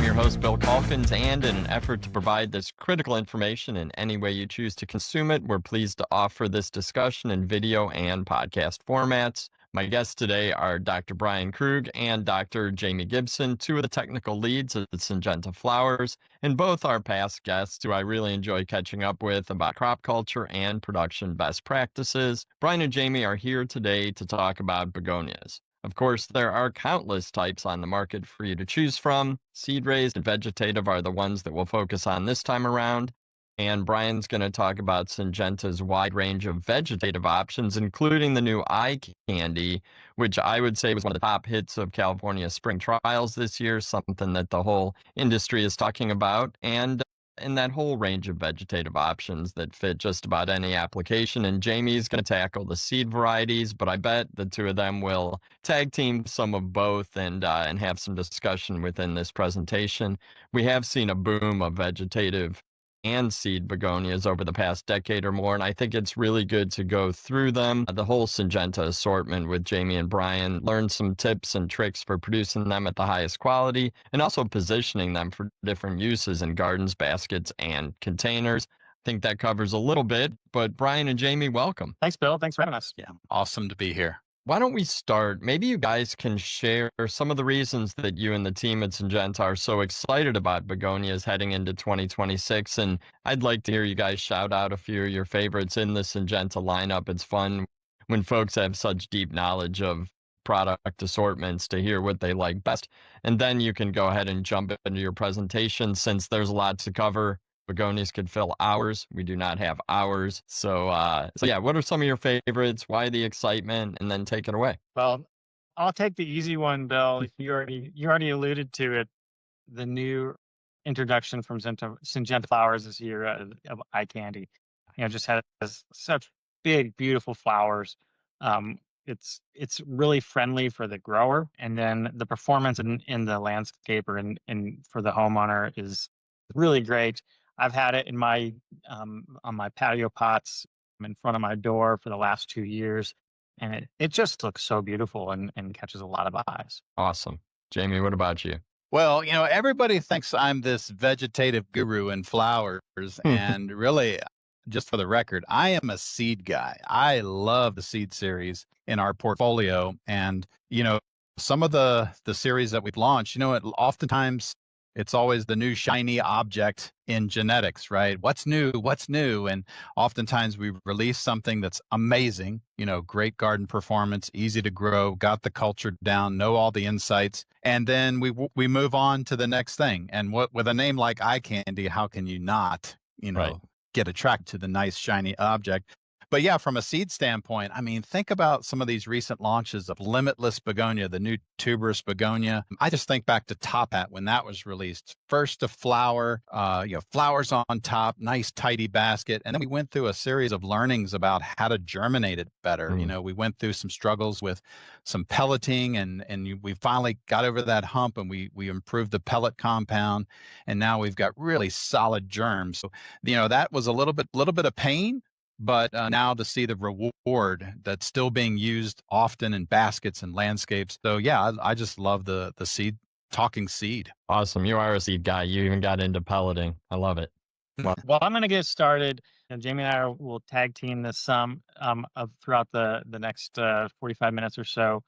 I'm your host, Bill Calkins, and in an effort to provide this critical information in any way you choose to consume it, we're pleased to offer this discussion in video and podcast formats. My guests today are Dr. Brian Krug and Dr. Jamie Gibson, two of the technical leads at Syngenta Flowers, and both are past guests who I really enjoy catching up with about crop culture and production best practices. Brian and Jamie are here today to talk about begonias. Of course, there are countless types on the market for you to choose from. Seed raised and vegetative are the ones that we'll focus on this time around. And Brian's going to talk about Syngenta's wide range of vegetative options, including the new iCandy, which I would say was one of the top hits of California spring trials this year, something that the whole industry is talking about. And in that whole range of vegetative options that fit just about any application. And Jamie's going to tackle the seed varieties, but I bet the two of them will tag team some of both and have some discussion within this presentation. We have seen a boom of vegetative and seed begonias over the past decade or more, and I think it's really good to go through them, the whole Syngenta assortment with Jamie and Brian, learn some tips and tricks for producing them at the highest quality, and also positioning them for different uses in gardens, baskets, and containers. I think that covers a little bit, but Brian and Jamie, welcome. Thanks, Bill. Thanks for having us. Yeah, awesome to be here. Why don't we start? Maybe you guys can share some of the reasons that you and the team at Syngenta are so excited about begonias heading into 2026. And I'd like to hear you guys shout out a few of your favorites in the Syngenta lineup. It's fun when folks have such deep knowledge of product assortments to hear what they like best. And then you can go ahead and jump into your presentation since there's a lot to cover. Begonias could fill hours. We do not have hours. So yeah, what are some of your favorites? Why the excitement? And then take it away. Well, I'll take the easy one, Bill. You already alluded to it. The new introduction from Syngenta Flowers this year of iCandy. Just has such big, beautiful flowers. It's really friendly for the grower, and then the performance in the landscape or in for the homeowner is really great. I've had it in my on my patio pots in front of my door for the last 2 years, and it just looks so beautiful and catches a lot of eyes. Awesome. Jamie, what about you? Well, everybody thinks I'm this vegetative guru in flowers, and really, just for the record, I am a seed guy. I love the seed series in our portfolio, and some of the series that we've launched, oftentimes it's always the new shiny object in genetics, right? What's new? And oftentimes we release something that's amazing, great garden performance, easy to grow, got the culture down, know all the insights. And then we move on to the next thing. And with a name like iCandy, how can you not, Right. get attracted to the nice shiny object? But yeah, from a seed standpoint, think about some of these recent launches of Limitless Begonia, the new tuberous begonia. I just think back to Top Hat when that was released. First to flower, flowers on top, nice tidy basket. And then we went through a series of learnings about how to germinate it better. We went through some struggles with some pelleting and we finally got over that hump and we improved the pellet compound. And now we've got really solid germs. So, that was a little bit of pain. But now to see the reward that's still being used often in baskets and landscapes. So yeah, I just love the seed, talking seed. Awesome. You are a seed guy. You even got into pelleting. I love it. Well, I'm going to get started. Jamie and I will tag team this throughout the next 45 minutes or so.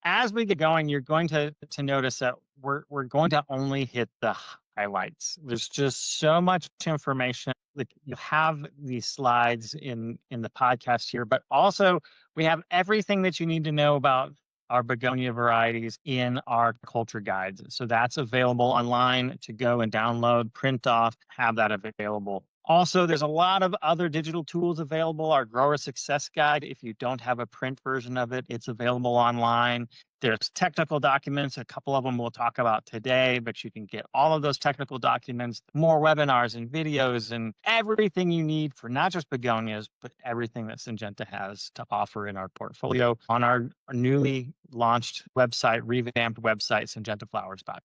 As we get going, you're going to notice that we're going to only hit the highlights. There's just so much information. Like you have these slides in the podcast here, but also we have everything that you need to know about our begonia varieties in our culture guides. So that's available online to go and download, print off, have that available. Also, there's a lot of other digital tools available. Our Grower Success Guide, if you don't have a print version of it, it's available online. There's technical documents. A couple of them we'll talk about today, but you can get all of those technical documents, more webinars and videos, and everything you need for not just begonias, but everything that Syngenta has to offer in our portfolio on our newly launched website, revamped website, syngentaflowers.com.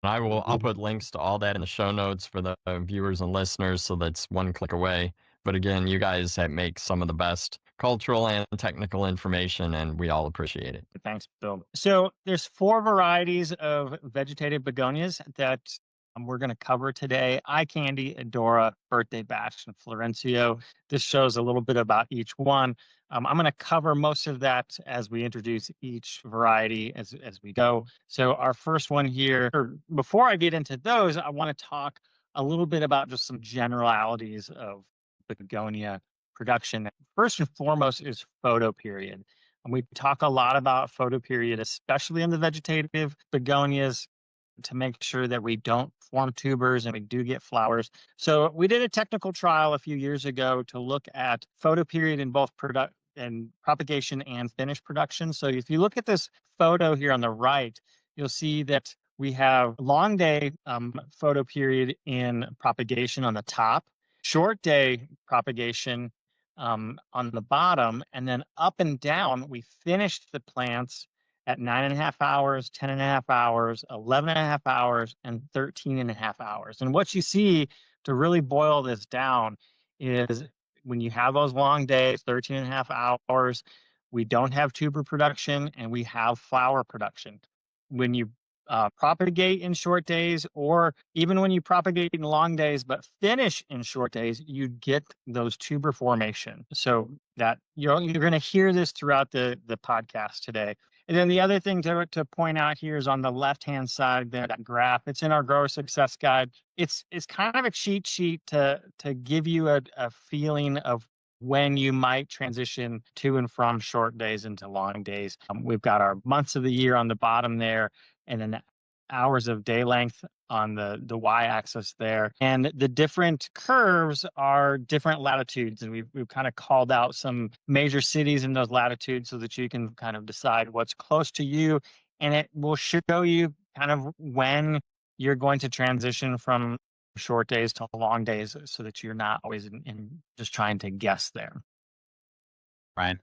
I'll put links to all that in the show notes for the viewers and listeners, so that's one click away. But again, you guys make some of the best cultural and technical information, and we all appreciate it. Thanks, Bill. So there's 4 varieties of vegetative begonias that we're going to cover today: iCandy, Adora, Birthday Bash, and Florencio. This shows a little bit about each one. I'm going to cover most of that as we introduce each variety as we go. So our first one here, or before I get into those, I want to talk a little bit about just some generalities of begonia production. First and foremost is photoperiod. And we talk a lot about photoperiod, especially in the vegetative begonias, to make sure that we don't form tubers and we do get flowers. So we did a technical trial a few years ago to look at photoperiod in both propagation and finished production. So if you look at this photo here on the right, you'll see that we have long day photoperiod in propagation on the top, short day propagation on the bottom, and then up and down, we finished the plants at 9.5 hours, 10.5 hours, 11.5 hours, and 13.5 hours. And what you see, to really boil this down, is when you have those long days, 13.5 hours, we don't have tuber production and we have flower production. When you propagate in short days, or even when you propagate in long days but finish in short days, you get those tuber formation. So that you're going to hear this throughout the podcast today. And then the other thing to point out here is on the left-hand side, that graph. It's in our grower success guide. It's kind of a cheat sheet to give you a feeling of when you might transition to and from short days into long days. We've got our months of the year on the bottom there, and then hours of day length on the y-axis there. And the different curves are different latitudes. And we've kind of called out some major cities in those latitudes so that you can kind of decide what's close to you. And it will show you kind of when you're going to transition from short days to long days, so that you're not always in just trying to guess there. Ryan,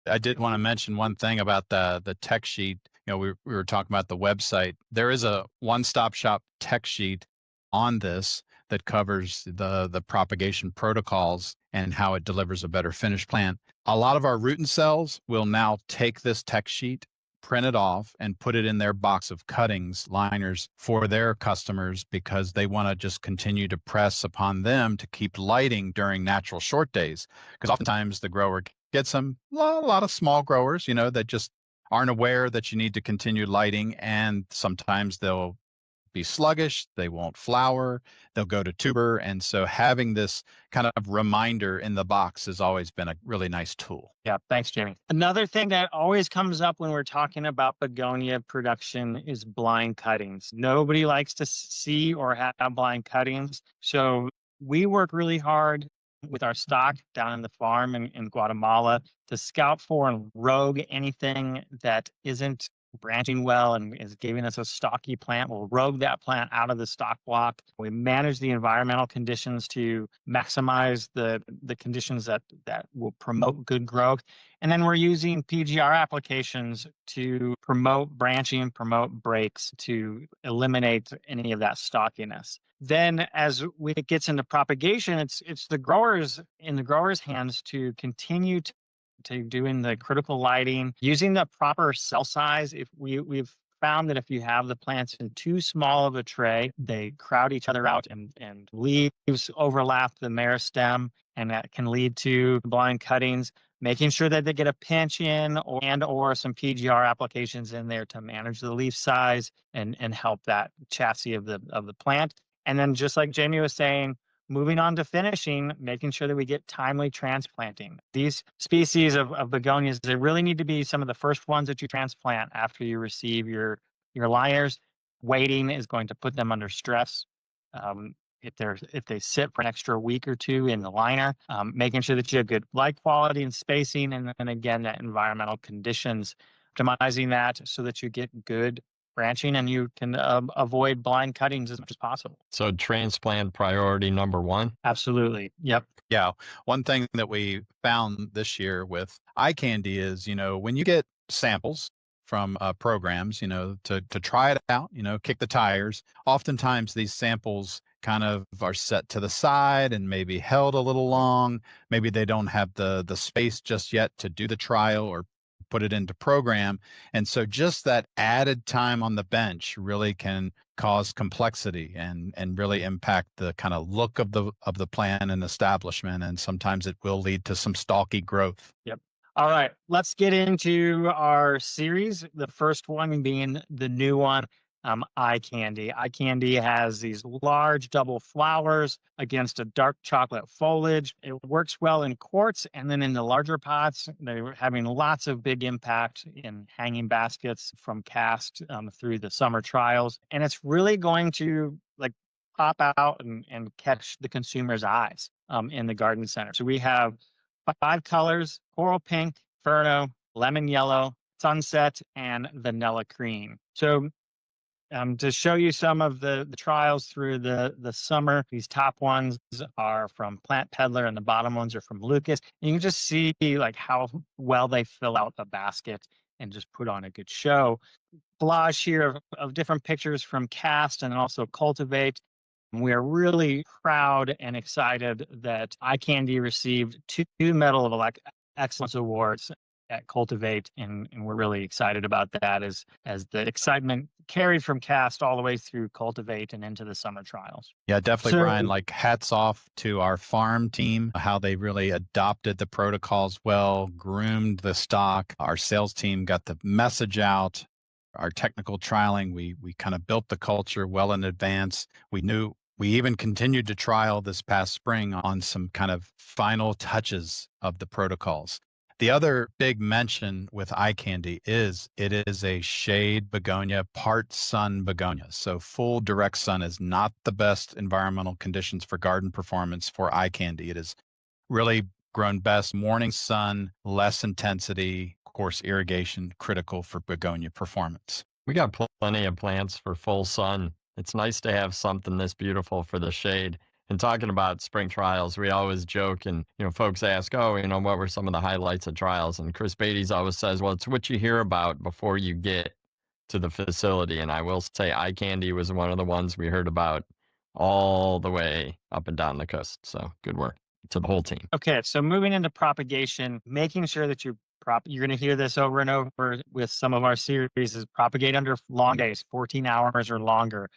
I did want to mention one thing about the tech sheet. We were talking about the website. There is a one-stop shop tech sheet on this that covers the propagation protocols and how it delivers a better finished plant. A lot of our root and cells will now take this tech sheet, print it off, and put it in their box of cuttings, liners for their customers, because they want to just continue to press upon them to keep lighting during natural short days. Because oftentimes the grower gets a lot of small growers, that just aren't aware that you need to continue lighting, and sometimes they'll be sluggish, they won't flower, they'll go to tuber. And so having this kind of reminder in the box has always been a really nice tool. Yeah, thanks, Jamie. Another thing that always comes up when we're talking about begonia production is blind cuttings. Nobody likes to see or have blind cuttings. So we work really hard with our stock down in the farm in Guatemala to scout for and rogue anything that isn't branching well and is giving us a stocky plant. We'll rogue that plant out of the stock block. We manage the environmental conditions to maximize the conditions that will promote good growth. And then we're using PGR applications to promote branching, promote breaks, to eliminate any of that stockiness. Then as it gets into propagation, it's the growers hands to continue to doing the critical lighting, using the proper cell size. If we've found that if you have the plants in too small of a tray, they crowd each other out and leaves overlap the meristem, and that can lead to blind cuttings. Making sure that they get a pinch in or some PGR applications in there to manage the leaf size and help that chassis of the plant. And then, just like Jamie was saying, moving on to finishing, making sure that we get timely transplanting. These species of begonias, they really need to be some of the first ones that you transplant after you receive your liners. Waiting is going to put them under stress. If they sit for an extra week or two in the liner, making sure that you have good light quality and spacing, and again, that environmental conditions, optimizing that so that you get good branching and you can avoid blind cuttings as much as possible. So transplant priority number 1? Absolutely. Yep. Yeah. One thing that we found this year with iCandy is, when you get samples from programs, to try it out, kick the tires, oftentimes these samples kind of are set to the side and maybe held a little long. Maybe they don't have the space just yet to do the trial or put it into program. And so just that added time on the bench really can cause complexity and really impact the kind of look of the plan and establishment. And sometimes it will lead to some stalky growth. Yep. All right, let's get into our series. The first one being the new one, iCandy. iCandy has these large double flowers against a dark chocolate foliage. It works well in quarts, and then in the larger pots, they're having lots of big impact in hanging baskets from cast through the summer trials. And it's really going to like pop out and catch the consumer's eyes in the garden center. So we have 5 colors: coral pink, ferno, lemon yellow, sunset, and vanilla cream. So to show you some of the trials through the summer, these top ones are from Plant Peddler and the bottom ones are from Lucas. And you can just see like how well they fill out the basket and just put on a good show. Collage here of different pictures from Cast and also Cultivate. We are really proud and excited that iCandy received 2 Medal of Excellence awards at Cultivate, and we're really excited about that as the excitement carried from Cast all the way through Cultivate and into the summer trials. Yeah, definitely, Brian. Like hats off to our farm team, how they really adopted the protocols well, groomed the stock. Our sales team got the message out. Our technical trialing, we kind of built the culture well in advance. We even continued to trial this past spring on some kind of final touches of the protocols. The other big mention with iCandy is it is a shade begonia, part sun begonia. So full direct sun is not the best environmental conditions for garden performance for iCandy. It is really grown best morning sun, less intensity, of course, irrigation, critical for begonia performance. We got plenty of plants for full sun. It's nice to have something this beautiful for the shade. And talking about spring trials, we always joke and, folks ask, what were some of the highlights of trials? And Chris Beatty's always says, well, it's what you hear about before you get to the facility. And I will say iCandy was one of the ones we heard about all the way up and down the coast. So good work to the whole team. Okay, so moving into propagation, making sure that you're going to hear this over and over with some of our series is propagate under long days, 14 hours or longer.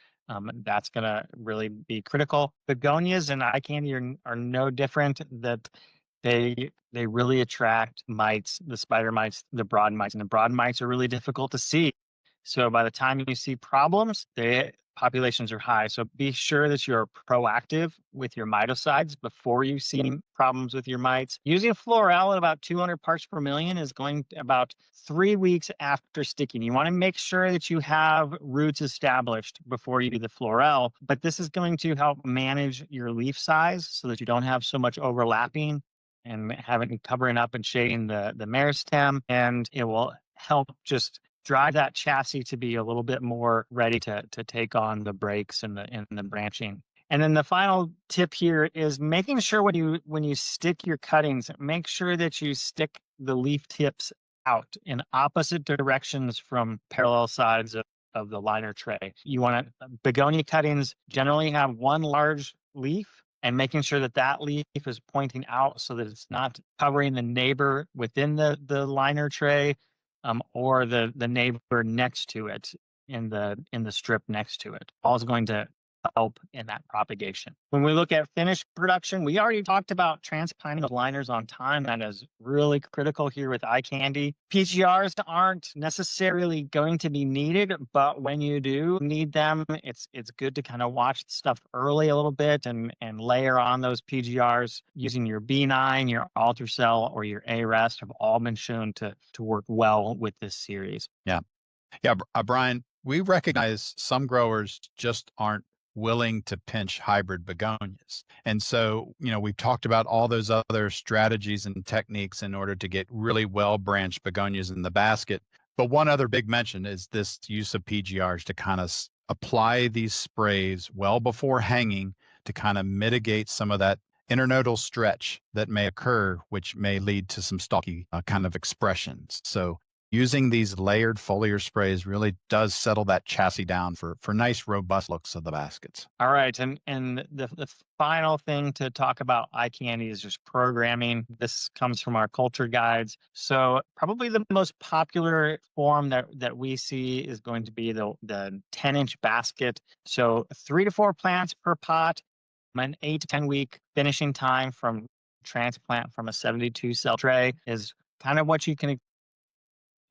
That's going to really be critical. Begonias and iCandy are no different. That they really attract mites, the spider mites, the broad mites, and the broad mites are really difficult to see. So by the time you see problems, the populations are high. So be sure that you're proactive with your miticides before you see problems with your mites. Using Florel at about 200 parts per million is going about 3 weeks after sticking. You want to make sure that you have roots established before you do the Florel, but this is going to help manage your leaf size so that you don't have so much overlapping and having covering up and shading the meristem, and it will help just drive that chassis to be a little bit more ready to take on the breaks and the branching. And then the final tip here is making sure when you stick your cuttings, make sure that you stick the leaf tips out in opposite directions from parallel sides of the liner tray. You want begonia cuttings generally have one large leaf, and making sure that leaf is pointing out so that it's not covering the neighbor within the liner tray, or the neighbor next to it in the strip next to it. All is going to help in that propagation. When we look at finished production, we already talked about transplanting the liners on time. That is really critical here with iCandy. PGRs aren't necessarily going to be needed, but when you do need them, it's good to kind of watch stuff early a little bit and layer on those PGRs using your B9, your Ultracell, or your A-Rest have all been shown to work well with this series. Yeah, Brian, we recognize some growers just aren't willing to pinch hybrid begonias. And so, we've talked about all those other strategies and techniques in order to get really well-branched begonias in the basket. But one other big mention is this use of PGRs to kind of apply these sprays well before hanging to kind of mitigate some of that internodal stretch that may occur, which may lead to some stalky kind of expressions. So using these layered foliar sprays really does settle that chassis down for nice, robust looks of the baskets. All right, and the final thing to talk about iCandy is just programming. This comes from our culture guides. So probably the most popular form that we see is going to be the 10-inch basket. So 3 to 4 plants per pot, an 8 to 10 week finishing time from transplant from a 72 cell tray is kind of what you can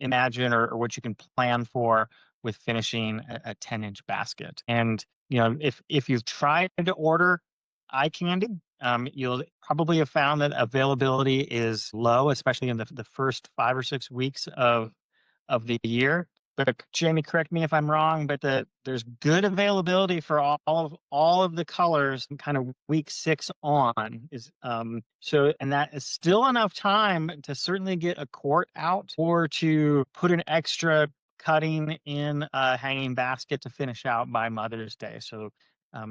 imagine or what you can plan for with finishing a 10-inch basket. And if you've tried to order iCandy, you'll probably have found that availability is low, especially in the first 5 or 6 weeks of the year. But Jamie, correct me if I'm wrong, but there's good availability for all of the colors kind of week 6 on is so, and that is still enough time to certainly get a quart out or to put an extra cutting in a hanging basket to finish out by Mother's Day. So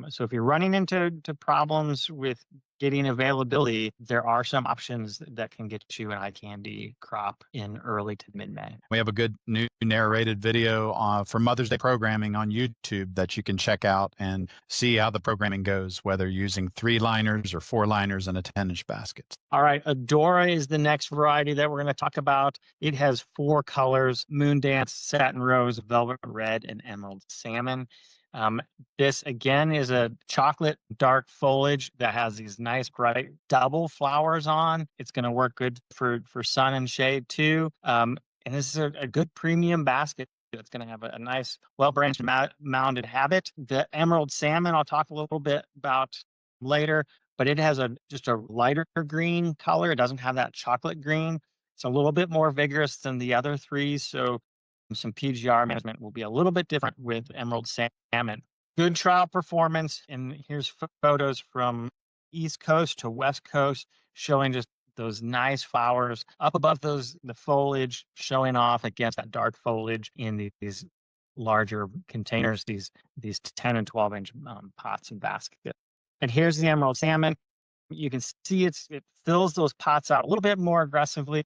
so if you're running into problems with getting availability, there are some options that can get you an iCandy crop in early to mid-May. We have a good new narrated video for Mother's Day programming on YouTube that you can check out and see how the programming goes, whether using 3 liners or 4 liners in a 10-inch basket. All right, Adora is the next variety that we're going to talk about. It has 4 colors: Moon Dance, Satin Rose, Velvet Red, and Emerald Salmon. This again is a chocolate dark foliage that has these nice bright double flowers on. It's going to work good for sun and shade too. And this is a good premium basket. It's going to have a nice, well-branched, mounded habit. The Emerald Salmon, I'll talk a little bit about later, but it has just a lighter green color. It doesn't have that chocolate green. It's a little bit more vigorous than the other 3. So some PGR management will be a little bit different with Emerald Salmon. Good trial performance, and here's photos from East Coast to West Coast showing just those nice flowers up above the foliage, showing off against that dark foliage in these larger containers, these 10 and 12-inch pots and baskets. And here's the Emerald Salmon. You can see it fills those pots out a little bit more aggressively,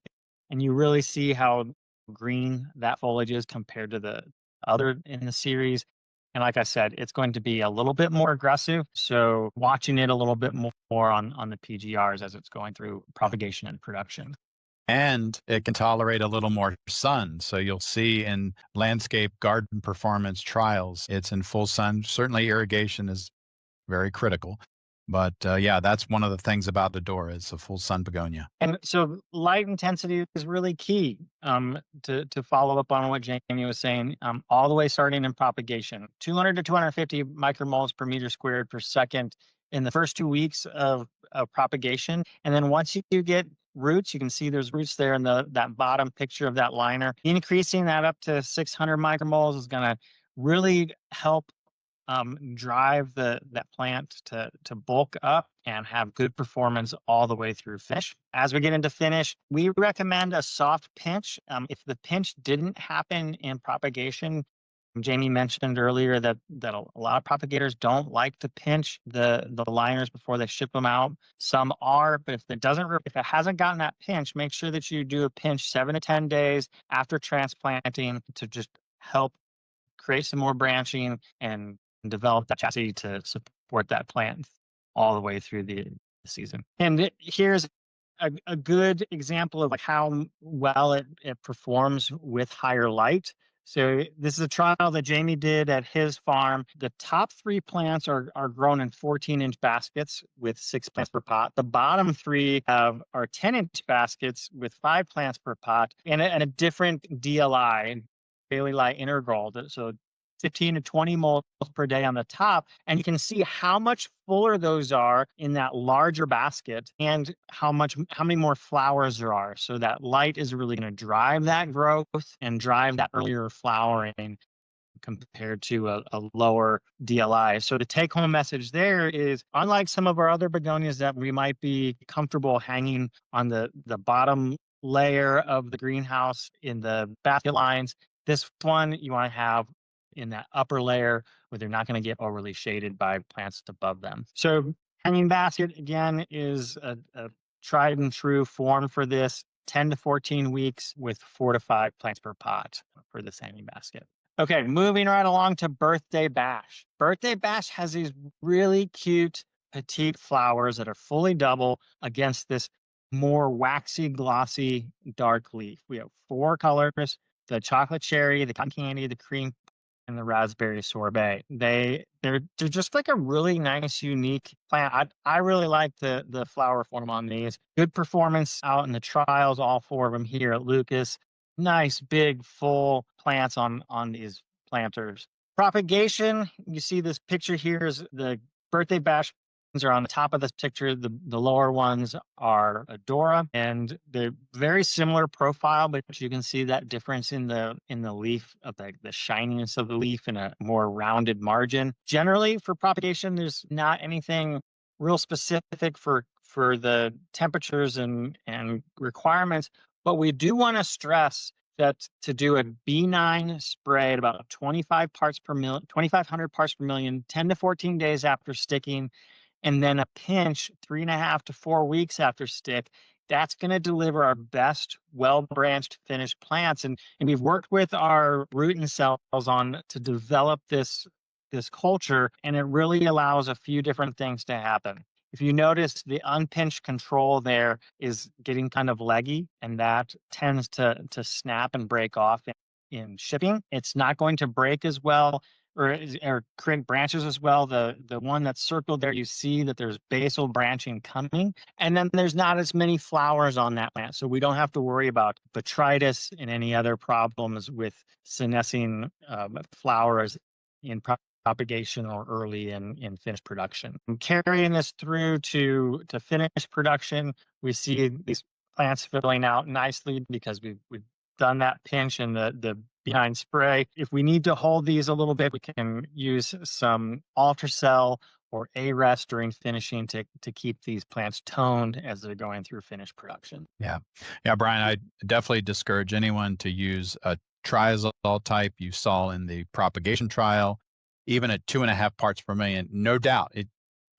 and you really see how green that foliage is compared to the other in the series. And like I said, it's going to be a little bit more aggressive. So watching it a little bit more on the PGRs as it's going through propagation and production. And it can tolerate a little more sun. So you'll see in landscape garden performance trials, it's in full sun. Certainly irrigation is very critical. But yeah, that's one of the things about Adora. It's a full sun begonia. And so light intensity is really key to follow up on what Jamie was saying, all the way starting in propagation. 200 to 250 micromoles per meter squared per second in the first 2 weeks of propagation. And then once you get roots, you can see there's roots there in that bottom picture of that liner. Increasing that up to 600 micromoles is going to really help drive that plant to bulk up and have good performance all the way through finish. As we get into finish, we recommend a soft pinch. If the pinch didn't happen in propagation, Jamie mentioned earlier that a lot of propagators don't like to pinch the liners before they ship them out. Some are, but if it hasn't gotten that pinch, make sure that you do a pinch 7 to 10 days after transplanting to just help create some more branching and develop that chassis to support that plant all the way through the season. And here's a good example of like how well it performs with higher light. So this is a trial that Jamie did at his farm. The top 3 plants are grown in 14-inch baskets with 6 plants per pot. The bottom 3 are 10-inch baskets with 5 plants per pot and a different DLI, daily light integral. So 15 to 20 moles per day on the top. And you can see how much fuller those are in that larger basket and how many more flowers there are. So that light is really going to drive that growth and drive that earlier flowering compared to a lower DLI. So the take home message there is, unlike some of our other begonias that we might be comfortable hanging on the bottom layer of the greenhouse in the basket lines, this one you want to have in that upper layer where they're not going to get overly shaded by plants above them. So hanging basket, again, is a tried and true form for this. 10 to 14 weeks with 4 to 5 plants per pot for this hanging basket. Okay, moving right along to Birthday Bash. Birthday Bash has these really cute petite flowers that are fully double against this more waxy, glossy, dark leaf. We have 4 colors: the chocolate cherry, the cotton candy, the cream, and the raspberry sorbet. They're just like a really nice, unique plant. I really like the flower form on these. Good performance out in the trials, all 4 of them here at Lucas. Nice, big, full plants on these planters. Propagation, you see this picture here is the Birthday Bash are on the top of this picture. The lower ones are Adora, and they're very similar profile, but you can see that difference in the leaf of the shininess of the leaf and a more rounded margin. Generally, for propagation, there's not anything real specific for the temperatures and requirements, but we do want to stress that to do a B9 spray at about 25 parts per million, 2,500 parts per million, 10 to 14 days after sticking, and then a pinch 3.5 to 4 weeks after stick, that's going to deliver our best well-branched finished plants. And we've worked with our root and cells on to develop this culture, and it really allows a few different things to happen. If you notice, the unpinched control there is getting kind of leggy, and that tends to snap and break off in shipping. It's not going to break as well or create branches as well. The one that's circled there, you see that there's basal branching coming, and then there's not as many flowers on that plant. So we don't have to worry about botrytis and any other problems with senescing flowers in propagation or early in finished production. And carrying this through to finished production, we see these plants filling out nicely because we've done that pinch and the behind spray. If we need to hold these a little bit, we can use some ultracell or A-rest during finishing to keep these plants toned as they're going through finished production. Yeah, Brian, I definitely discourage anyone to use a triazole type you saw in the propagation trial, even at 2.5 parts per million. No doubt, it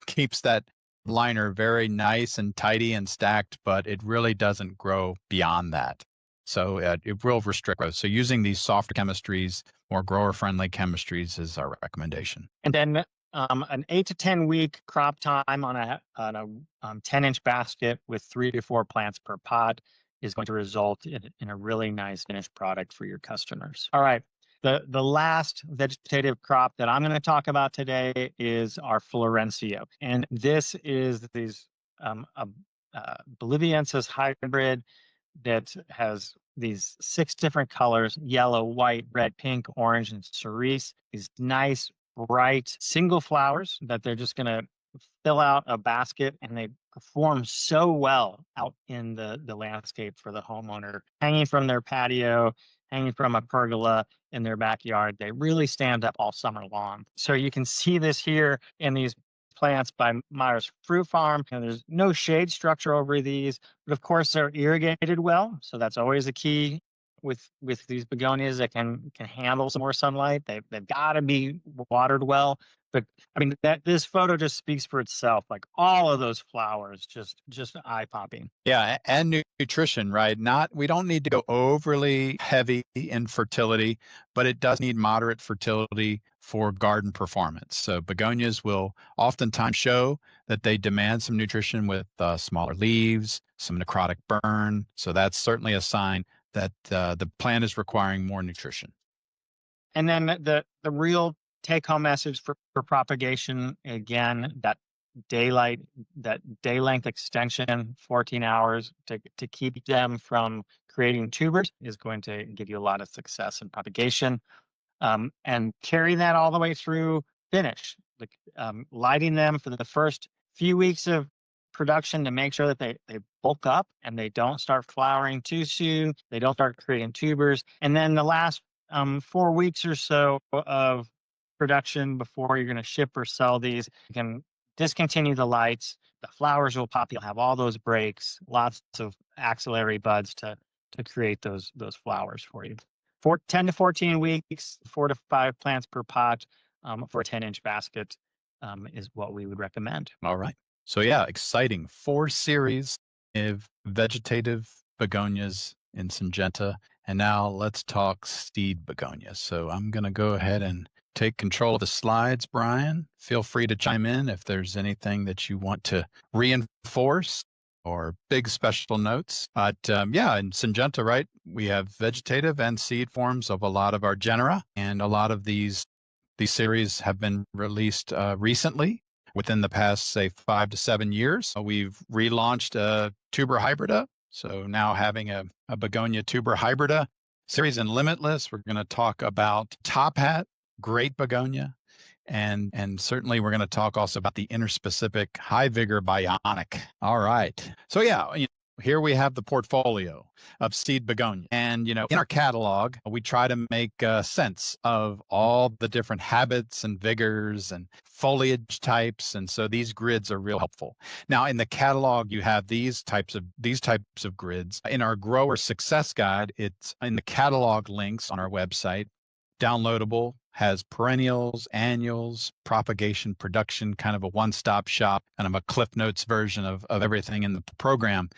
keeps that liner very nice and tidy and stacked, but it really doesn't grow beyond that. So it will restrict growth. So using these softer chemistries, more grower-friendly chemistries is our recommendation. And then an 8 to 10 week crop time on a 10-inch basket with 3 to 4 plants per pot is going to result in a really nice finished product for your customers. All right. The last vegetative crop that I'm going to talk about today is our Florencio. And this is these boliviensis hybrid that has these 6 different colors: yellow, white, red, pink, orange, and cerise. These nice, bright single flowers that they're just going to fill out a basket, and they perform so well out in the landscape for the homeowner, hanging from their patio, hanging from a pergola in their backyard. They really stand up all summer long. So you can see this here in these plants by Myers Fruit Farm. And there's no shade structure over these, but of course they're irrigated well. So that's always a key with these begonias that can handle some more sunlight. They've got to be watered well. But I mean, this photo just speaks for itself. Like all of those flowers, just eye popping. Yeah, and nutrition, right? We don't need to go overly heavy in fertility, but it does need moderate fertility for garden performance. So begonias will oftentimes show that they demand some nutrition with smaller leaves, some necrotic burn. So that's certainly a sign that the plant is requiring more nutrition. And then the real take-home message for propagation, again, that day length extension, 14 hours to keep them from creating tubers, is going to give you a lot of success in propagation. And carry that all the way through finish, lighting them for the first few weeks of production to make sure that they bulk up and they don't start flowering too soon. They don't start creating tubers. And then the last 4 weeks or so of production before you're going to ship or sell these, you can discontinue the lights. The flowers will pop. You'll have all those breaks, lots of axillary buds to create those flowers for you. 10 to 14 weeks, 4 to 5 plants per pot for a 10-inch basket is what we would recommend. All right. So yeah, exciting 4 series of vegetative begonias in Syngenta. And now let's talk seed begonias. So I'm going to go ahead and take control of the slides, Brian. Feel free to chime in if there's anything that you want to reinforce or big special notes. But yeah, in Syngenta, right, we have vegetative and seed forms of a lot of our genera, and a lot of these series have been released recently within the past, say, 5 to 7 years. We've relaunched a tuber hybrida. So now having a begonia tuber hybrida series in Limitless, we're going to talk about Top Hat, great begonia. And certainly we're going to talk also about the interspecific high vigor bionic. All right. So yeah, here we have the portfolio of seed begonia. And, in our catalog, we try to make sense of all the different habits and vigors and foliage types. And so these grids are real helpful. Now, in the catalog, you have these types of grids. In our grower success guide, it's in the catalog links on our website, downloadable, has perennials, annuals, propagation, production, kind of a one-stop shop, kind of a Cliff Notes version of everything in the program.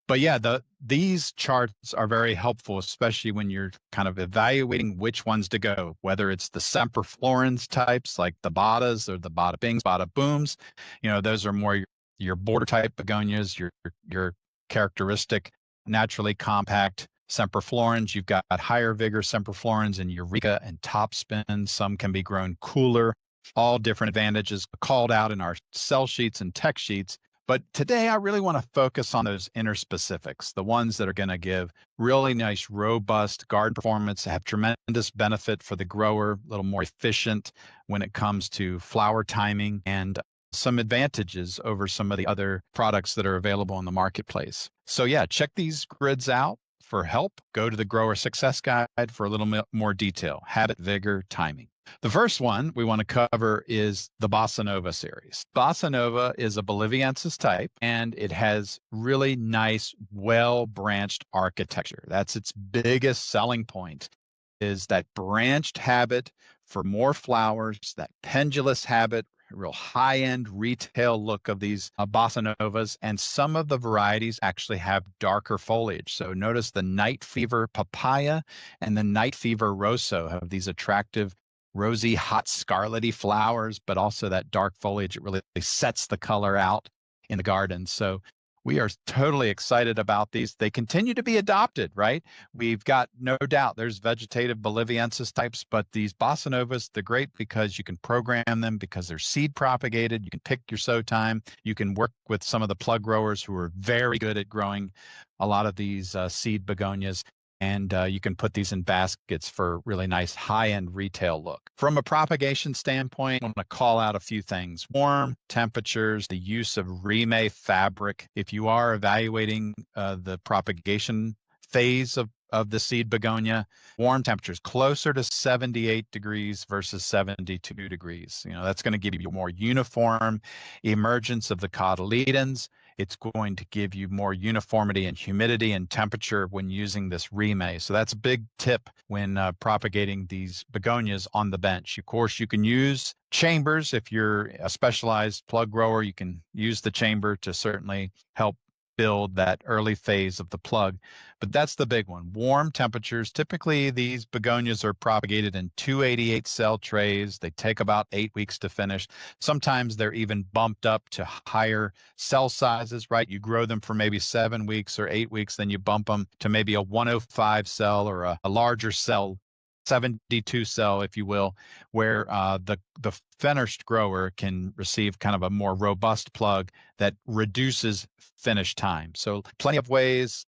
But yeah, these charts are very helpful, especially when you're kind of evaluating which ones to go, whether it's the semperflorens types like the Badas or the Bada Bings, Bada Booms. Those are more your border type begonias, your characteristic, naturally compact semperflorens. You've got higher vigor semperflorens and Eureka and topspin. Some can be grown cooler, all different advantages called out in our cell sheets and tech sheets. But today I really want to focus on those interspecifics, the ones that are going to give really nice, robust garden performance, have tremendous benefit for the grower, a little more efficient when it comes to flower timing, and some advantages over some of the other products that are available in the marketplace. So yeah, check these grids out for help. Go to the Grower Success Guide for a little more detail, habit, vigor, timing. The first one we want to cover is the Bossa Nova series. Bossa Nova is a boliviensis type, and it has really nice, well-branched architecture. That's its biggest selling point, is that branched habit for more flowers, that pendulous habit, real high-end retail look of these Bossa Novas. And some of the varieties actually have darker foliage. So notice the Night Fever Papaya and the Night Fever Rosso have these attractive rosy, hot, scarlety flowers, but also that dark foliage. It really sets the color out in the garden. So we are totally excited about these. They continue to be adopted, right? We've got no doubt there's vegetative boliviensis types, but these Bossa Novas, they're great because you can program them because they're seed propagated. You can pick your sow time. You can work with some of the plug growers who are very good at growing a lot of these seed begonias. And you can put these in baskets for really nice high-end retail look. From a propagation standpoint, I want to call out a few things. Warm temperatures, the use of remay fabric. If you are evaluating the propagation phase of the seed begonia, warm temperatures closer to 78 degrees versus 72 degrees. That's going to give you more uniform emergence of the cotyledons. It's going to give you more uniformity and humidity and temperature when using this remay. So that's a big tip when propagating these begonias on the bench. Of course, you can use chambers. If you're a specialized plug grower, you can use the chamber to certainly help build that early phase of the plug. But that's the big one. Warm temperatures. Typically, these begonias are propagated in 288 cell trays. They take about 8 weeks to finish. Sometimes they're even bumped up to higher cell sizes, right? You grow them for maybe 7 weeks or 8 weeks, then you bump them to maybe a 105 cell or a larger cell, 72 cell, if you will, where the finished grower can receive kind of a more robust plug that reduces finish time. So plenty of ways.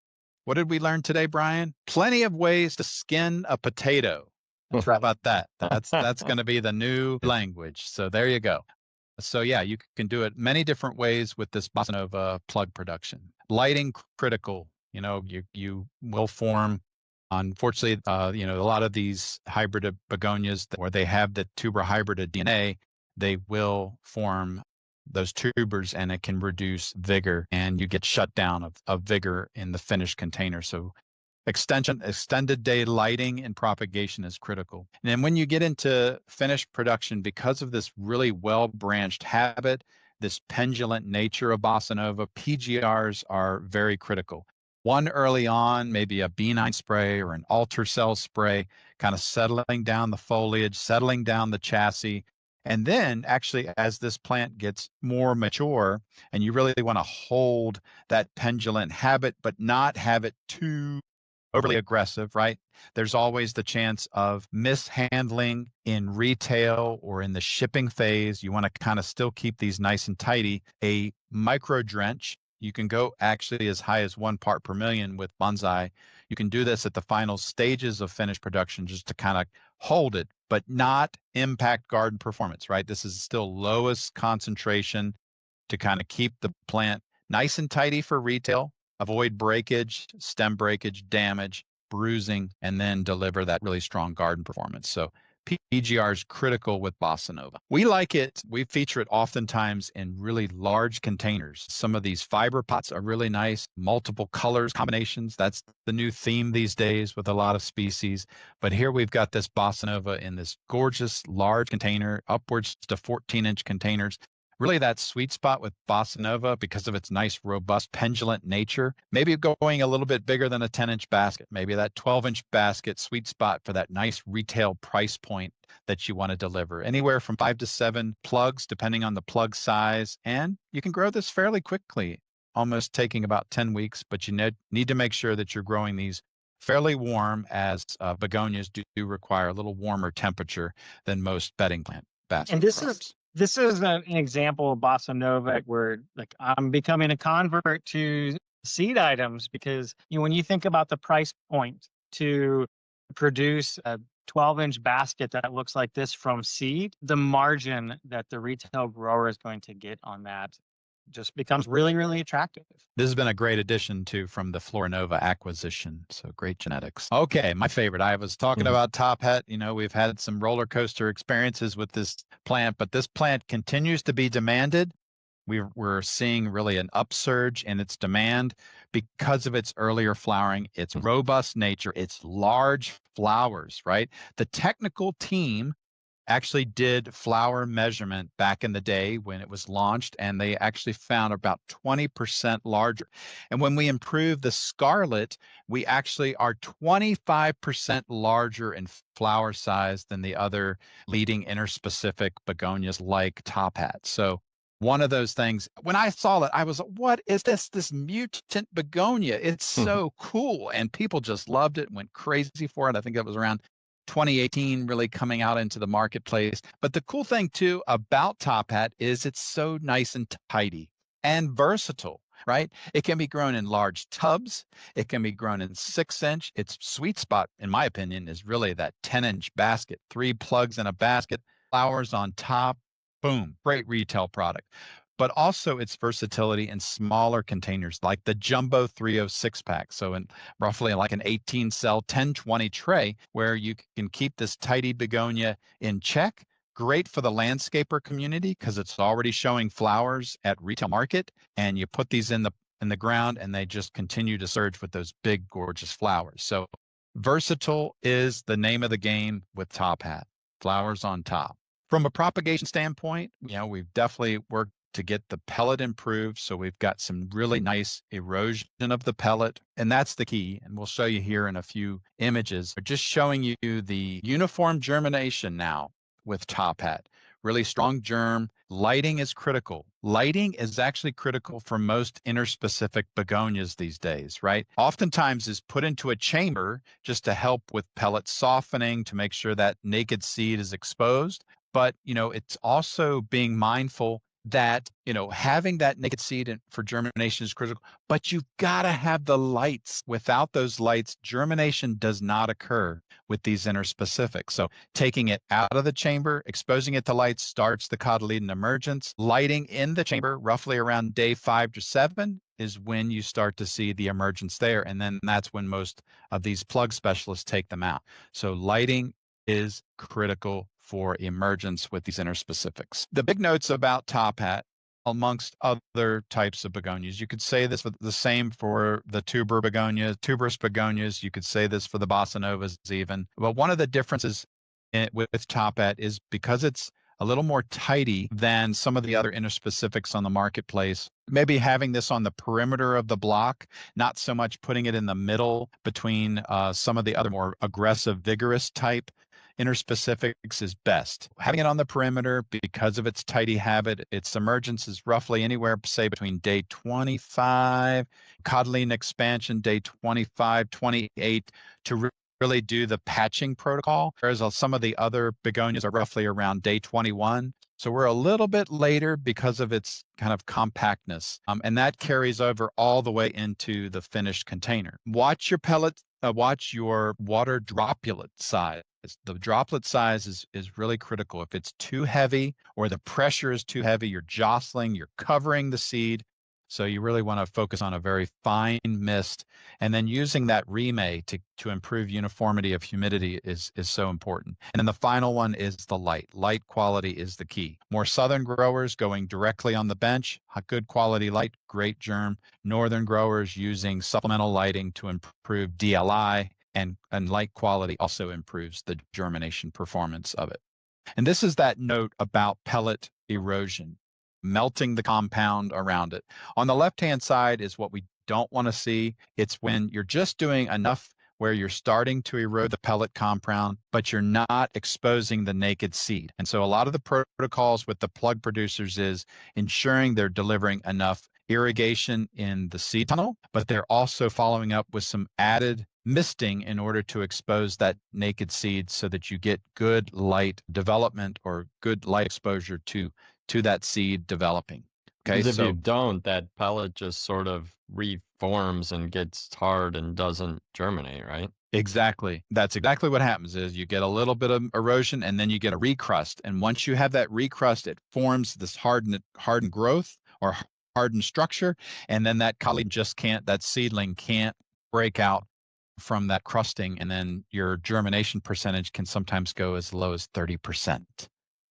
What did we learn today, Brian? Plenty of ways to skin a potato. How about that? That's going to be the new language. So there you go. So yeah, you can do it many different ways with this Bossa Nova plug production. Lighting critical. You will form. Unfortunately, a lot of these hybrid begonias where they have the tuber hybrid DNA, they will form those tubers and it can reduce vigor and you get shut down of vigor in the finished container. So extended day lighting and propagation is critical. And then when you get into finished production, because of this really well-branched habit, this pendulant nature of Bossa Nova, PGRs are very critical. One early on, maybe a B9 spray or an alter cell spray, kind of settling down the foliage, settling down the chassis. And then actually, as this plant gets more mature and you really want to hold that pendulant habit, but not have it too overly aggressive, right? There's always the chance of mishandling in retail or in the shipping phase. You want to kind of still keep these nice and tidy. A micro drench, you can go actually as high as 1 part per million with bonsai. You can do this at the final stages of finished production just to kind of hold it, but not impact garden performance, right? This is still lowest concentration to kind of keep the plant nice and tidy for retail, avoid breakage, stem breakage, damage, bruising, and then deliver that really strong garden performance. So PGR is critical with Bossa Nova. We like it. We feature it oftentimes in really large containers. Some of these fiber pots are really nice, multiple colors, combinations. That's the new theme these days with a lot of species. But here we've got this Bossa Nova in this gorgeous large container, upwards to 14-inch containers. Really that sweet spot with Bossa Nova because of its nice, robust, pendulant nature. Maybe going a little bit bigger than a 10-inch basket. Maybe that 12-inch basket, sweet spot for that nice retail price point that you want to deliver. Anywhere from 5 to 7 plugs, depending on the plug size. And you can grow this fairly quickly, almost taking about 10 weeks, but you need to make sure that you're growing these fairly warm, as begonias do require a little warmer temperature than most bedding plant basket And this crops. this is an example of Bossa Nova where like I'm becoming a convert to seed items because when you think about the price point to produce a 12-inch basket that looks like this from seed, the margin that the retail grower is going to get on that just becomes really, really attractive. This has been a great addition too from the Florencio acquisition. So great genetics. Okay, my favorite. I was talking about Top Hat. We've had some roller coaster experiences with this plant, but this plant continues to be demanded. We're seeing really an upsurge in its demand because of its earlier flowering, its robust nature, its large flowers, right? The technical team actually did flower measurement back in the day when it was launched, and they actually found about 20% larger. And when we improved the scarlet, we actually are 25% larger in flower size than the other leading interspecific begonias like Top Hat. So one of those things, when I saw it, I was like, what is this mutant begonia? It's so cool. And people just loved it, went crazy for it. I think that was around 2018 really coming out into the marketplace. But the cool thing too about Top Hat is it's so nice and tidy and versatile, right? It can be grown in large tubs. It can be grown in 6-inch. Its sweet spot, in my opinion, is really that 10-inch basket, 3 plugs in a basket, flowers on top. Boom, great retail product. But also its versatility in smaller containers like the Jumbo 306 pack. So in roughly like an 18-cell 1020 tray where you can keep this tidy begonia in check. Great for the landscaper community because it's already showing flowers at retail market. And you put these in the ground and they just continue to surge with those big, gorgeous flowers. So versatile is the name of the game with Top Hat. Flowers on top. From a propagation standpoint, we've definitely worked to get the pellet improved. So we've got some really nice erosion of the pellet, and that's the key. And we'll show you here in a few images, but just showing you the uniform germination now with Top Hat. Really strong germ. Lighting is critical. Lighting is actually critical for most interspecific begonias these days, right? Oftentimes is put into a chamber just to help with pellet softening to make sure that naked seed is exposed. But, it's also being mindful that, having that naked seed for germination is critical, but you've got to have the lights. Without those lights, germination does not occur with these interspecifics. So taking it out of the chamber, exposing it to light starts the cotyledon emergence. Lighting in the chamber roughly around day 5 to 7 is when you start to see the emergence there. And then that's when most of these plug specialists take them out. So lighting is critical for emergence with these interspecifics. The big notes about Top Hat, amongst other types of begonias, you could say this for the same for the tuberous begonias. You could say this for the Bossa Novas even. But one of the differences with Top Hat is because it's a little more tidy than some of the other interspecifics on the marketplace. Maybe having this on the perimeter of the block, not so much putting it in the middle between some of the other more aggressive, vigorous type interspecifics is best. Having it on the perimeter because of its tidy habit, its emergence is roughly anywhere, say, between day 25, cotyledon expansion, day 25, 28, to really do the patching protocol, whereas some of the other begonias are roughly around day 21. So we're a little bit later because of its kind of compactness. And that carries over all the way into the finished container. Watch your pellet, watch your water droplet size. The droplet size is really critical. If it's too heavy or the pressure is too heavy, you're jostling, you're covering the seed. So you really want to focus on a very fine mist, and then using that remay to improve uniformity of humidity is so important. And then the final one is the light. Light quality is the key. More southern growers going directly on the bench, good quality light, great germ. Northern growers using supplemental lighting to improve DLI, and light quality also improves the germination performance of it. And this is that note about pellet erosion, melting the compound around it. On the left-hand side is what we don't want to see. It's when you're just doing enough where you're starting to erode the pellet compound, but you're not exposing the naked seed. And so a lot of the protocols with the plug producers is ensuring they're delivering enough irrigation in the seed tunnel, but they're also following up with some added misting in order to expose that naked seed so that you get good light development or good light exposure to that seed developing. Okay, Because if so you don't, that pellet just sort of reforms and gets hard and doesn't germinate, right? exactly. That's exactly what happens is you get a little bit of erosion and then you get a recrust. And once you have that recrust, it forms this hardened growth or hardened structure. And then that that seedling can't break out from that crusting. And then your germination percentage can sometimes go as low as 30%,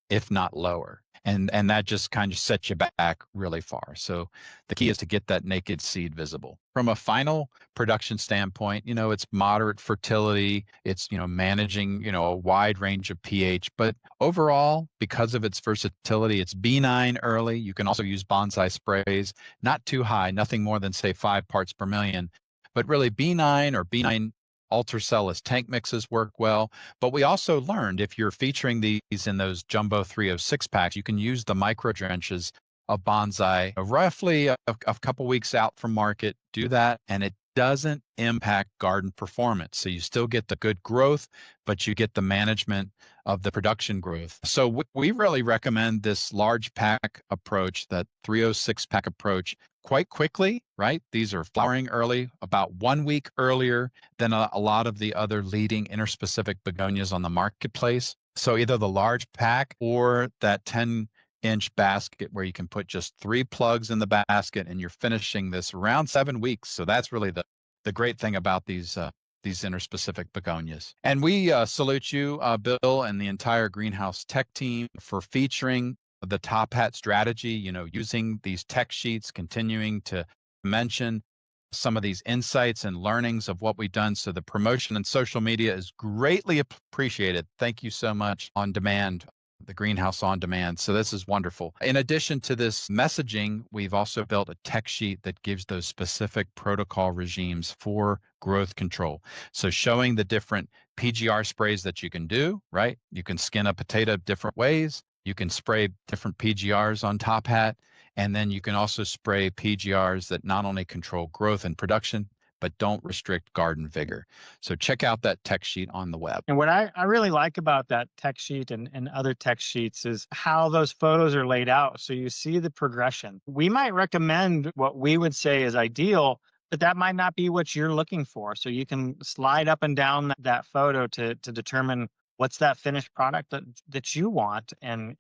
if not lower. And that just kind of sets you back really far. So the key is to get that naked seed visible. From a final production standpoint, it's moderate fertility. It's, managing, a wide range of pH. But overall, because of its versatility, it's benign early. You can also use bonsai sprays, not too high, nothing more than, say, 5 parts per million. But really benign or benign ultracellus tank mixes work well. But we also learned if you're featuring these in those jumbo 306 packs, you can use the micro drenches of bonsai roughly a couple weeks out from market. Do that, and it doesn't impact garden performance. So you still get the good growth, but you get the management of the production growth. So we really recommend this large pack approach, that 306 pack approach, quite quickly, right? These are flowering early, about 1 week earlier than a lot of the other leading interspecific begonias on the marketplace. So either the large pack or that 10-inch basket where you can put just 3 plugs in the basket and you're finishing this around 7 weeks. So that's really the great thing about these interspecific begonias. And we salute you, Bill, and the entire greenhouse tech team for featuring the top hat strategy, using these tech sheets, continuing to mention some of these insights and learnings of what we've done. So the promotion and social media is greatly appreciated. Thank you so much. On Demand, the Greenhouse On Demand. So this is wonderful. In addition to this messaging, we've also built a tech sheet that gives those specific protocol regimes for growth control. So showing the different PGR sprays that you can do, right? You can skin a potato different ways. You can spray different PGRs on top hat, and then you can also spray PGRs that not only control growth and production, but don't restrict garden vigor. So check out that tech sheet on the web. And what I really like about that tech sheet and other tech sheets is how those photos are laid out. So you see the progression. We might recommend what we would say is ideal, but that might not be what you're looking for. So you can slide up and down that photo to determine what's that finished product that you want and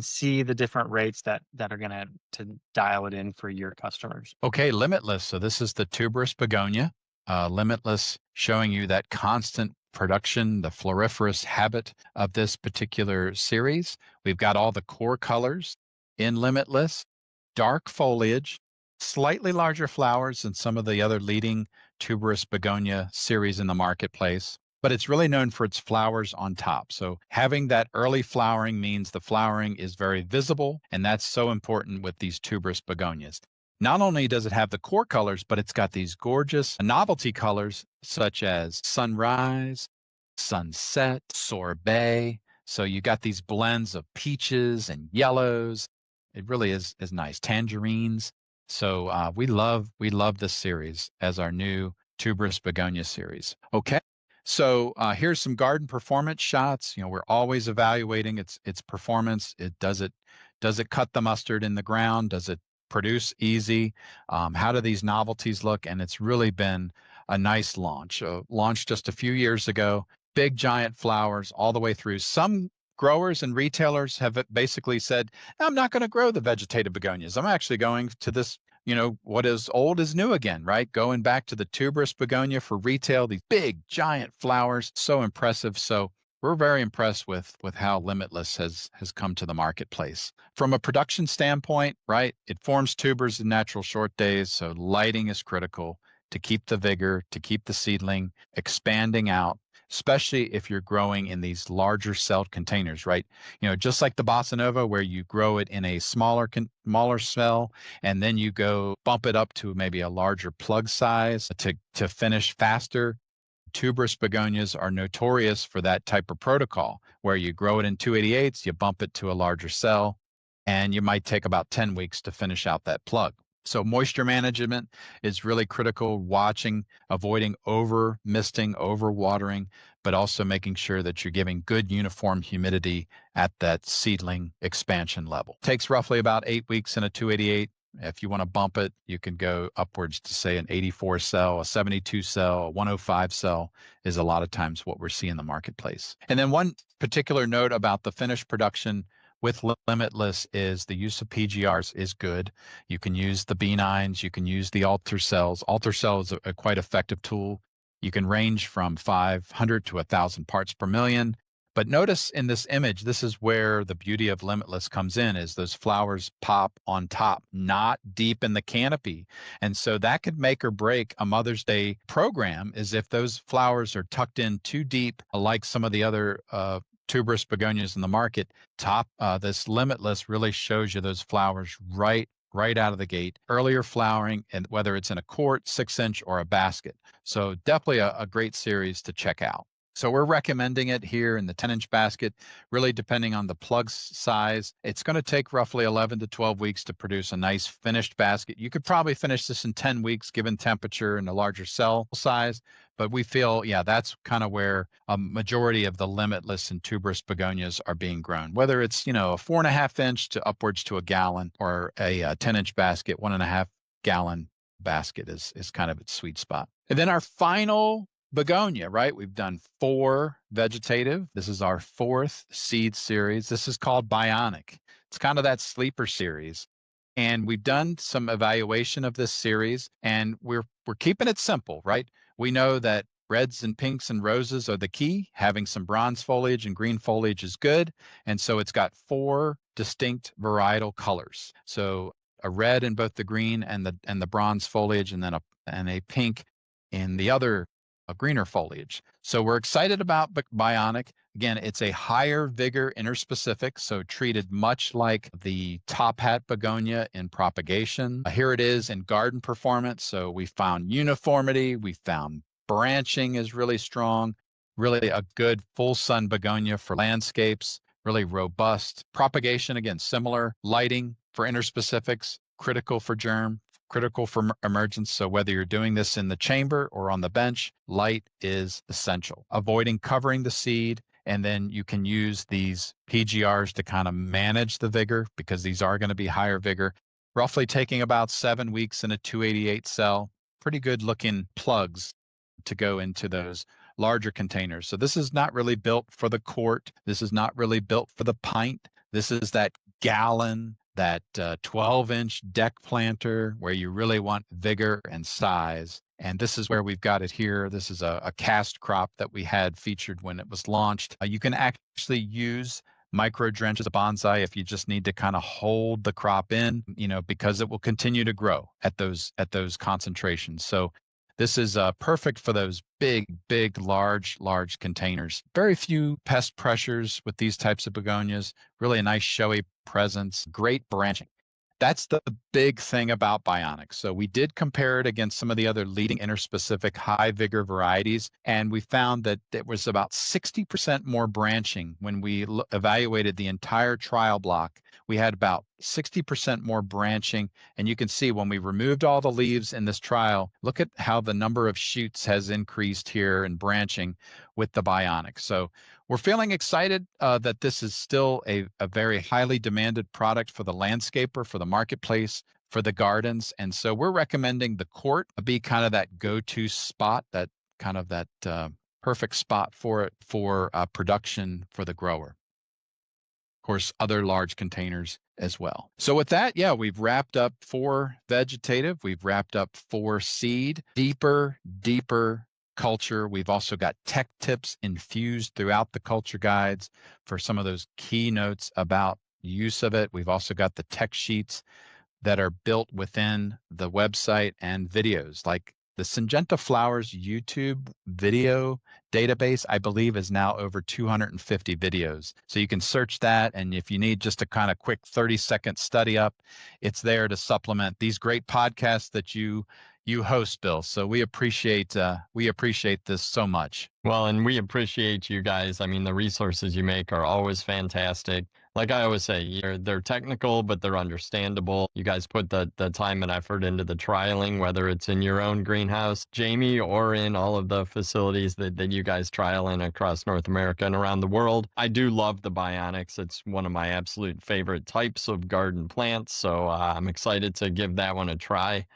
see the different rates that are going to dial it in for your customers. Okay, Limitless. So this is the tuberous begonia. Limitless showing you that constant production, the floriferous habit of this particular series. We've got all the core colors in Limitless, dark foliage, slightly larger flowers than some of the other leading tuberous begonia series in the marketplace. but it's really known for its flowers on top. So having that early flowering means the flowering is very visible, and that's so important with these tuberous begonias. Not only does it have the core colors, but it's got these gorgeous novelty colors such as sunrise, sunset, sorbet. So you got these blends of peaches and yellows. It really is nice. Tangerines. So we love this series as our new tuberous begonia series. Okay. So here's some garden performance shots. You know, we're always evaluating its performance. Does it cut the mustard in the ground? Does it produce easy? How do these novelties look? And it's really been a nice launch. Launched just a few years ago. Big giant flowers all the way through. Some growers and retailers have basically said, I'm not going to grow the vegetative begonias. I'm actually going to this, you know, what is old is new again, right? Going back to the tuberous begonia for retail, these big giant flowers, so impressive. So we're very impressed with how Limitless has come to the marketplace. From a production standpoint, right, it forms tubers in natural short days, so lighting is critical to keep the vigor, to keep the seedling expanding out, especially if you're growing in these larger celled containers, right? You know, just like the Bossa Nova, where you grow it in a smaller cell, and then you go bump it up to maybe a larger plug size to finish faster. Tuberous begonias are notorious for that type of protocol, where you grow it in 288s, you bump it to a larger cell, and you might take about 10 weeks to finish out that plug. So moisture management is really critical, avoiding over misting, over watering, but also making sure that you're giving good uniform humidity at that seedling expansion level. Takes roughly about 8 weeks in a 288. If you want to bump it, you can go upwards to say an 84 cell, a 72 cell, a 105 cell is a lot of times what we're seeing in the marketplace. And then one particular note about the finished production with Limitless is the use of PGRs is good. You can use the B9s, you can use the alter cells. Alter cell is a quite effective tool. You can range from 500 to 1,000 parts per million. But notice in this image, this is where the beauty of Limitless comes in, is those flowers pop on top, not deep in the canopy. And so that could make or break a Mother's Day program, is if those flowers are tucked in too deep, like some of the other tuberous begonias in the market. This Limitless really shows you those flowers right out of the gate, earlier flowering, and whether it's in a quart, 6-inch, or a basket. So definitely a great series to check out. So we're recommending it here in the 10-inch basket, really depending on the plug size. It's going to take roughly 11 to 12 weeks to produce a nice finished basket. You could probably finish this in 10 weeks given temperature and a larger cell size, but we feel, yeah, that's kind of where a majority of the Limitless and tuberous begonias are being grown. Whether it's, you know, a 4.5-inch to upwards to a gallon, or a 10-inch basket, 1.5-gallon basket is kind of its sweet spot. And then our final begonia, right? We've done 4 vegetative. This is our 4th seed series. This is called Bionic. It's kind of that sleeper series. And we've done some evaluation of this series, and we're keeping it simple, right? We know that reds and pinks and roses are the key. Having some bronze foliage and green foliage is good. And so it's got 4 distinct varietal colors. So a red in both the green and the bronze foliage, and then a pink in the other greener foliage. So we're excited about Bionic. Again, it's a higher vigor interspecific, so treated much like the top hat begonia in propagation. Here it is in garden performance. So we found uniformity, we found branching is really strong, really a good full sun begonia for landscapes, really robust. Propagation, again, similar. Lighting for interspecifics, critical for germ, critical for emergence. So whether you're doing this in the chamber or on the bench, light is essential. Avoiding covering the seed, and then you can use these PGRs to kind of manage the vigor, because these are going to be higher vigor. Roughly taking about 7 weeks in a 288 cell. Pretty good looking plugs to go into those larger containers. So this is not really built for the quart. This is not really built for the pint. This is that gallon, that 12-inch deck planter where you really want vigor and size. And this is where we've got it here. This is a cast crop that we had featured when it was launched. You can actually use micro drench as a bonsai if you just need to kind of hold the crop in, you know, because it will continue to grow at those concentrations. So This is perfect for those big, large containers. Very few pest pressures with these types of begonias. Really a nice showy presence, great branching. That's the big thing about Bionics. So we did compare it against some of the other leading interspecific high vigor varieties, and we found that it was about 60% more branching when we evaluated the entire trial block. We had about 60% more branching, and you can see when we removed all the leaves in this trial, look at how the number of shoots has increased here in branching with the Bionics. So we're feeling excited that this is still a very highly demanded product for the landscaper, for the marketplace, for the gardens. And so we're recommending the quart be kind of that go-to spot, that kind of that perfect spot for it for production for the grower. Of course, other large containers as well. So with that, yeah, we've wrapped up 4 vegetative, we've wrapped up 4 seed, deeper culture. We've also got tech tips infused throughout the culture guides for some of those keynotes about use of it. We've also got the tech sheets that are built within the website and videos, like the Syngenta Flowers YouTube video database, I believe, is now over 250 videos. So you can search that, and if you need just a kind of quick 30-second study up, it's there to supplement these great podcasts that you host, Bill. So we appreciate this so much. Well, and we appreciate you guys. I mean, the resources you make are always fantastic. Like I always say, they're technical, but they're understandable. You guys put the time and effort into the trialing, whether it's in your own greenhouse, Jamie, or in all of the facilities that you guys trial in across North America and around the world. I do love the Bionics. It's one of my absolute favorite types of garden plants. So I'm excited to give that one a try.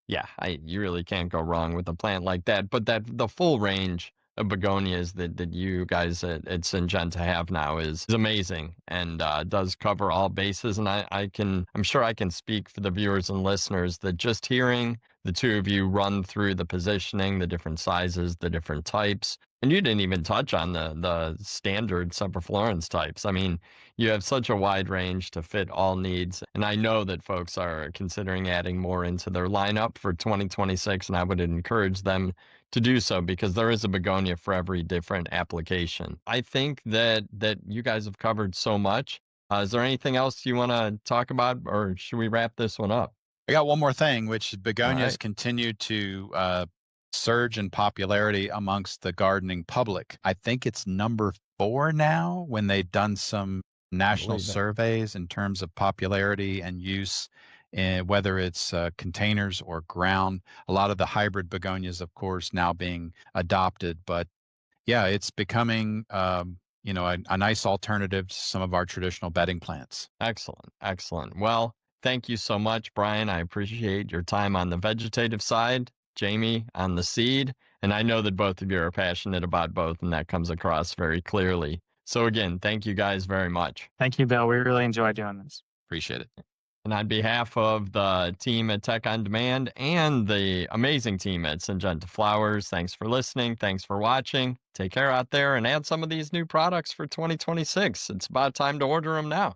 Yeah, you really can't go wrong with a plant like that. But the full range of begonias that you guys at Syngenta have now is amazing, and does cover all bases. And I'm sure I can speak for the viewers and listeners that just hearing the two of you run through the positioning, the different sizes, the different types, and you didn't even touch on the standard semperflorens types. I mean, you have such a wide range to fit all needs. And I know that folks are considering adding more into their lineup for 2026, and I would encourage them to do so because there is a begonia for every different application. I think that you guys have covered so much. Is there anything else you want to talk about, or should we wrap this one up? I got one more thing, which begonias continue to surge in popularity amongst the gardening public. I think it's number 4 now when they've done some national surveys in terms of popularity and use, whether it's containers or ground. A lot of the hybrid begonias, of course, now being adopted. But yeah, it's becoming a nice alternative to some of our traditional bedding plants. Excellent. Well, thank you so much, Brian. I appreciate your time on the vegetative side, Jamie on the seed, and I know that both of you are passionate about both, and that comes across very clearly. So again, thank you guys very much. Thank you, Bill. We really enjoy doing this. Appreciate it. And on behalf of the team at Tech on Demand and the amazing team at Syngenta Flowers, thanks for listening. Thanks for watching. Take care out there and add some of these new products for 2026. It's about time to order them now.